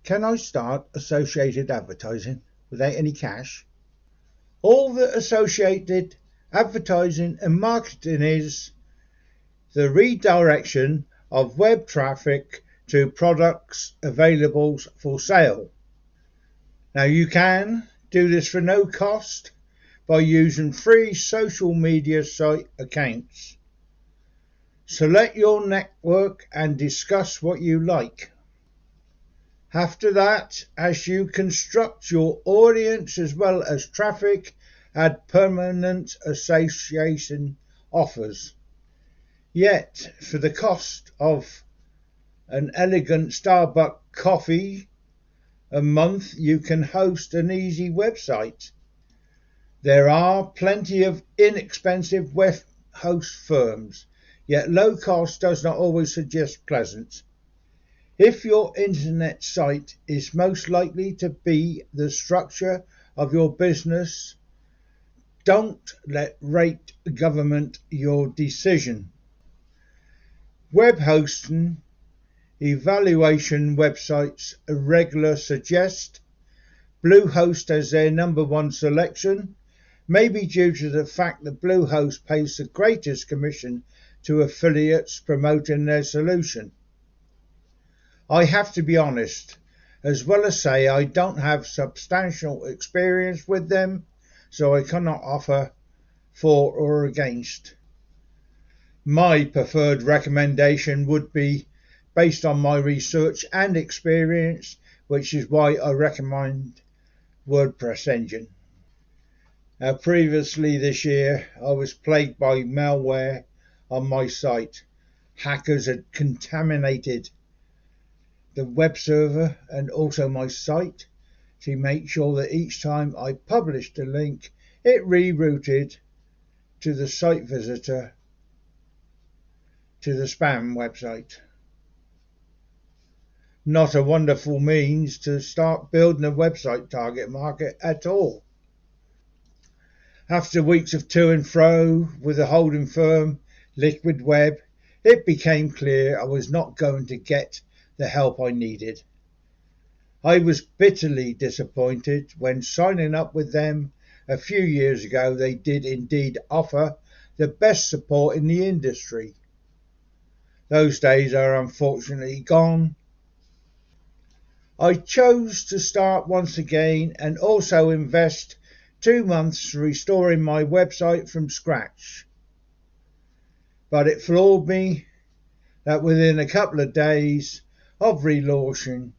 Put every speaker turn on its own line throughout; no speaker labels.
Can I start associated advertising without any cash? All that associated advertising and marketing is the redirection of web traffic to products available for sale. Now you can do this for no cost by using free social media site accounts. Select your network and discuss what you like. After that, as you construct your audience as well as traffic, add permanent association offers. Yet, for the cost of an elegant Starbucks coffee a month, you can host an easy website. There are plenty of inexpensive web host firms, yet low cost does not always suggest pleasant. If your internet site is most likely to be the structure of your business, don't let rate government your decision. Webhosting evaluation websites regularly suggest Bluehost as their number one selection, maybe due to the fact that Bluehost pays the greatest commission to affiliates promoting their solution. I have to be honest, as well as say I don't have substantial experience with them, so I cannot offer for or against. My preferred recommendation would be based on my research and experience, which is why I recommend WordPress engine. Now, previously this year, I was plagued by malware on my site. Hackers had contaminated the web server and also my site to make sure that each time I published a link, it rerouted to the site visitor to the spam website. Not a wonderful means to start building a website target market at all. After weeks of to and fro with the holding firm, Liquid Web, it became clear I was not going to get the help I needed. I was bitterly disappointed when signing up with them a few years ago. They did indeed offer the best support in the industry. Those days are unfortunately gone. I chose to start once again and also invest 2 months restoring my website from scratch. But it floored me that within a couple of days of relaunching,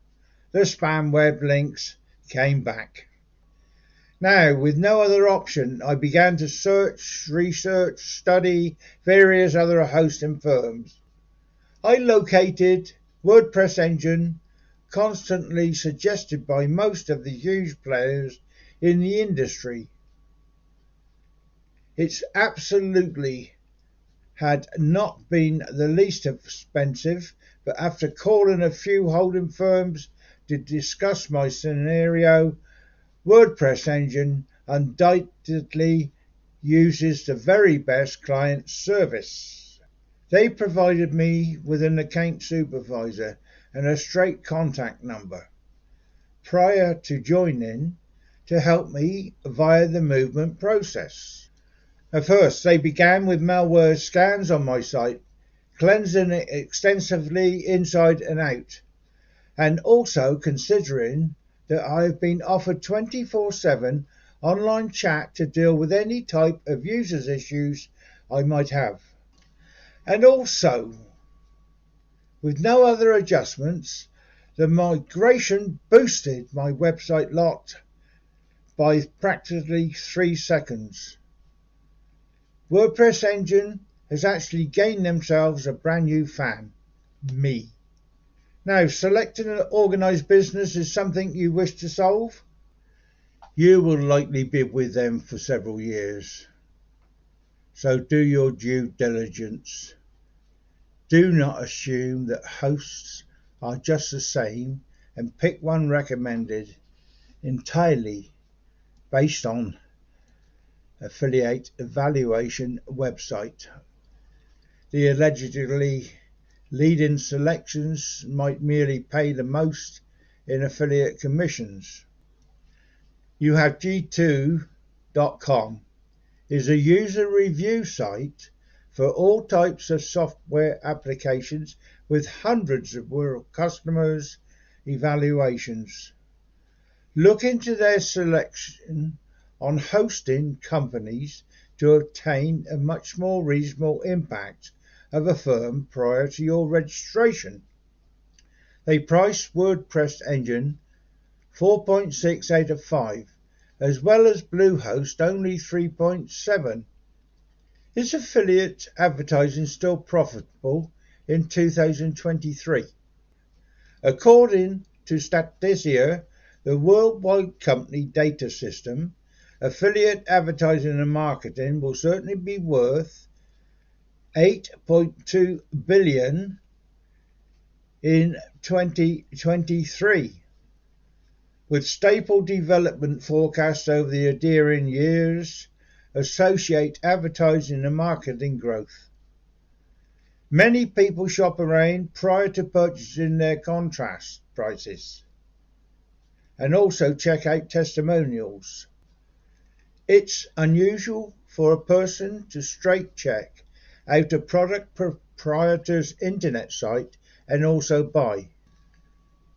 the spam web links came back. Now, with no other option, I began to research, study various other hosting firms. I located WordPress engine, constantly suggested by most of the huge players in the industry. It's absolutely had not been the least expensive, but after calling a few holding firms to discuss my scenario, WordPress engine undoubtedly uses the very best client service. They provided me with an account supervisor and a straight contact number prior to joining to help me via the movement process. At first, they began with malware scans on my site, cleansing it extensively inside and out, and also considering that I have been offered 24/7 online chat to deal with any type of users issues I might have. And also, with no other adjustments, the migration boosted my website lot by practically 3 seconds. WordPress engine has actually gained themselves a brand new fan, me. Now, selecting an organized business is something you wish to solve. You will likely be with them for several years, so do your due diligence. Do not assume that hosts are just the same and pick one recommended entirely based on affiliate evaluation website. The allegedly leading selections might merely pay the most in affiliate commissions. You have G2.com is a user review site for all types of software applications with hundreds of customers' evaluations. Look into their selection on hosting companies to obtain a much more reasonable impact of a firm prior to your registration. They price WordPress engine 4.6 out of 5, as well as Bluehost only 3.7. Is affiliate advertising still profitable in 2023? According to Statista, the worldwide company data system, affiliate advertising and marketing will certainly be worth $8.2 billion in 2023, with stable development forecasts over the adhering years.associate advertising and marketing growth. Many people shop around prior to purchasing their contrast prices and also check out testimonials. It's unusual for a person to straight check out a product proprietor's internet site and also buy.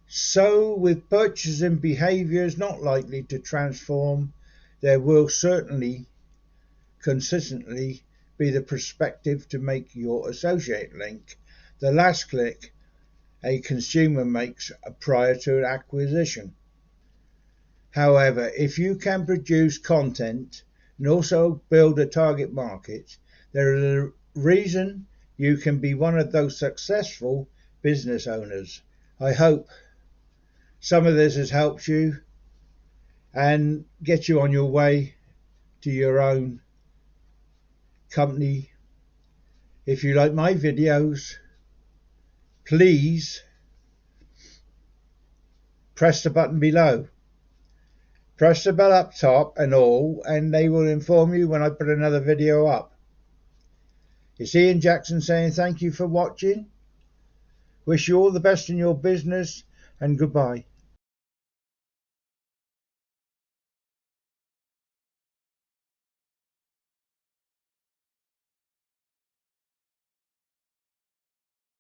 So with purchasing behaviours not likely to transform, there will certainly consistently be the prospective to make your associate link the last click a consumer makes prior to acquisition. However, if you can produce content and also build a target market, there is a reason you can be one of those successful business owners. I hope some of this has helped you and get you on your way to your own company. If you like my videos, please press the button below. Press the bell up top and all, and they will inform you when I put another video up. It's Ian Jackson saying thank you for watching. Wish you all the best in your business, and goodbye.